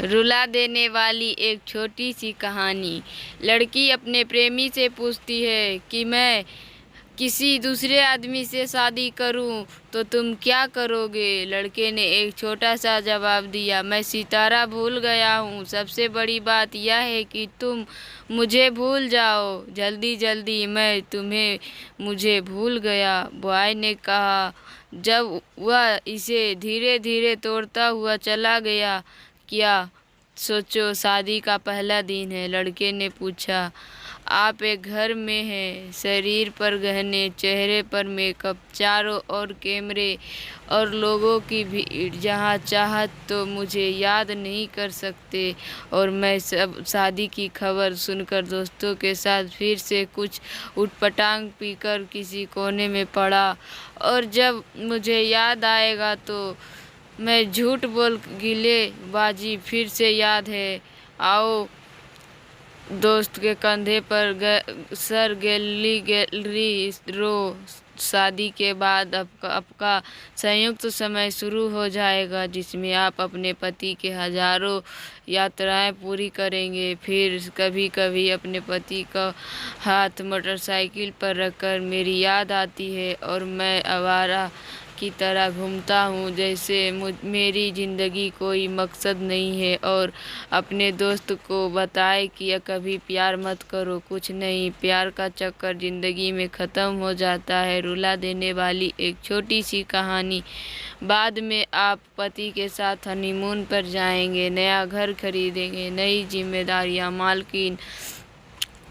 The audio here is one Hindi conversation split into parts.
रुला देने वाली एक छोटी सी कहानी। लड़की अपने प्रेमी से पूछती है कि मैं किसी दूसरे आदमी से शादी करूं तो तुम क्या करोगे। लड़के ने एक छोटा सा जवाब दिया, मैं सितारा भूल गया हूं। सबसे बड़ी बात यह है कि तुम मुझे भूल जाओ। जल्दी जल्दी मैं तुम्हें मुझे भूल गया, बॉय ने कहा जब वह इसे धीरे धीरे तोड़ता हुआ चला गया। क्या सोचो, शादी का पहला दिन है। लड़के ने पूछा, आप एक घर में हैं, शरीर पर गहने, चेहरे पर मेकअप, चारों ओर कैमरे और लोगों की भीड़। जहाँ चाहत तो मुझे याद नहीं कर सकते। और मैं सब शादी की खबर सुनकर दोस्तों के साथ फिर से कुछ उटपटांग पीकर किसी कोने में पड़ा। और जब मुझे याद आएगा तो मैं झूठ बोल गिलेबाजी फिर से याद है। आओ दोस्त के कंधे पर सर गैलरी रो। शादी के बाद आपका संयुक्त समय शुरू हो जाएगा जिसमें आप अपने पति के हजारों यात्राएं पूरी करेंगे। फिर कभी कभी अपने पति का हाथ मोटरसाइकिल पर रखकर मेरी याद आती है और मैं आवारा की तरह घूमता हूँ जैसे मेरी ज़िंदगी कोई मकसद नहीं है। और अपने दोस्त को बताए कि कभी प्यार मत करो, कुछ नहीं, प्यार का चक्कर ज़िंदगी में ख़त्म हो जाता है। रुला देने वाली एक छोटी सी कहानी। बाद में आप पति के साथ हनीमून पर जाएंगे, नया घर खरीदेंगे, नई जिम्मेदारियाँ, मालकिन,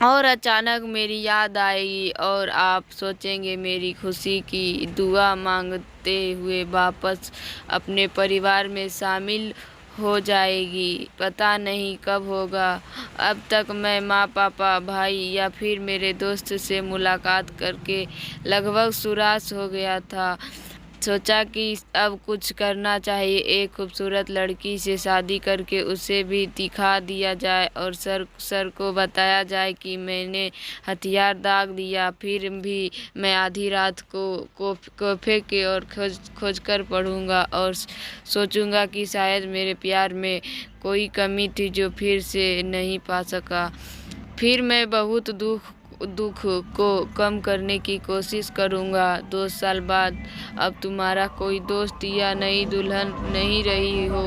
और अचानक मेरी याद आएगी और आप सोचेंगे मेरी खुशी की दुआ मांगते हुए वापस अपने परिवार में शामिल हो जाएगी। पता नहीं कब होगा। अब तक मैं माँ, पापा, भाई या फिर मेरे दोस्त से मुलाकात करके लगभग सुराश हो गया था। सोचा कि अब कुछ करना चाहिए, एक खूबसूरत लड़की से शादी करके उसे भी दिखा दिया जाए और सर को बताया जाए कि मैंने हथियार दाग दिया। फिर भी मैं आधी रात को कैफे के और खोज कर पढ़ूंगा और सोचूंगा कि शायद मेरे प्यार में कोई कमी थी जो फिर से नहीं पा सका। फिर मैं बहुत दुख को कम करने की कोशिश करूँगा। 2 साल बाद अब तुम्हारा कोई दोस्त या नई दुल्हन नहीं रही हो,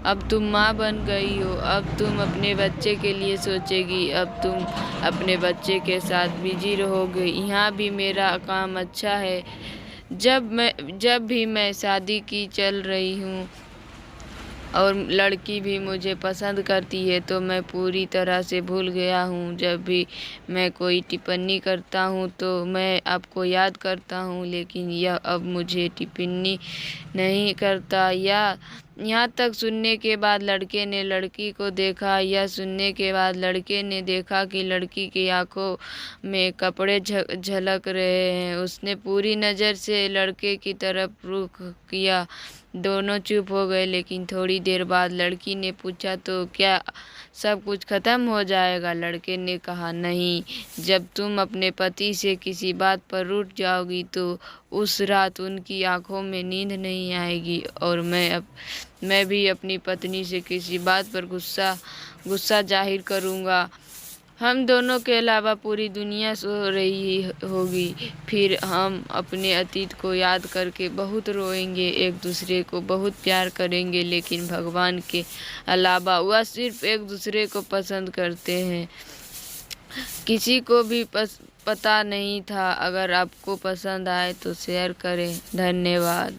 अब तुम माँ बन गई हो। अब तुम अपने बच्चे के लिए सोचेगी, अब तुम अपने बच्चे के साथ बिजी रहोगे। यहाँ भी मेरा काम अच्छा है। जब भी मैं शादी की चल रही हूँ और लड़की भी मुझे पसंद करती है तो मैं पूरी तरह से भूल गया हूँ। जब भी मैं कोई टिप्पणी करता हूँ तो मैं आपको याद करता हूँ, लेकिन यह अब मुझे टिप्पणी नहीं करता। या यहाँ तक सुनने के बाद लड़के ने लड़की को देखा। यह सुनने के बाद लड़के ने देखा कि लड़की की आंखों में कपड़े झलक रहे हैं। उसने पूरी नज़र से लड़के की तरफ रुख किया। दोनों चुप हो गए, लेकिन थोड़ी देर बाद लड़की ने पूछा, तो क्या सब कुछ खत्म हो जाएगा? लड़के ने कहा, नहीं, जब तुम अपने पति से किसी बात पर रूठ जाओगी तो उस रात उनकी आंखों में नींद नहीं आएगी। और मैं भी अपनी पत्नी से किसी बात पर गुस्सा जाहिर करूँगा। हम दोनों के अलावा पूरी दुनिया सो रही होगी। फिर हम अपने अतीत को याद करके बहुत रोएंगे, एक दूसरे को बहुत प्यार करेंगे, लेकिन भगवान के अलावा वह सिर्फ एक दूसरे को पसंद करते हैं। किसी को भी पता नहीं था। अगर आपको पसंद आए तो शेयर करें। धन्यवाद।